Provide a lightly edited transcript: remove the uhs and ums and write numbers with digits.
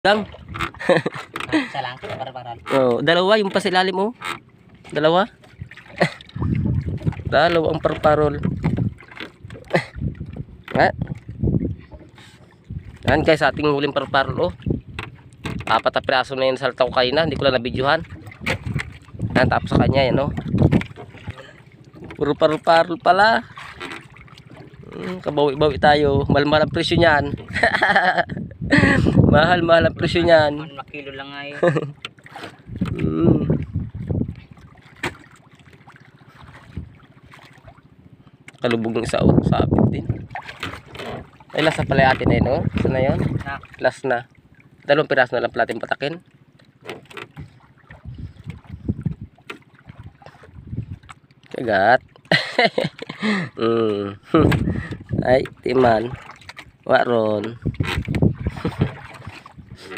Gang. Isa lang, para. Oh, dalawa yung pasilalim mo. Dalawa. Dalawang parparol. Nga. Yan guys, ating huling parparol oh. 4 na piraso na yun sa saltaw kayo na, hindi ko lang nabidyohan. Yan, tapos sa kanya yan oh. Puro parol pala. Kabawi-bawi tayo. Mahal-mahal ang presyo niyan. Mahal-mahal ang presyo niyan. 1 kilo lang ay. Kalubog ng isa oh, sabit din. Ay, last na pala atin eh, no? Saan na yun? Last na. 2 piraso na lang pala ating patakin. Kagat. Ay, timan. Waron.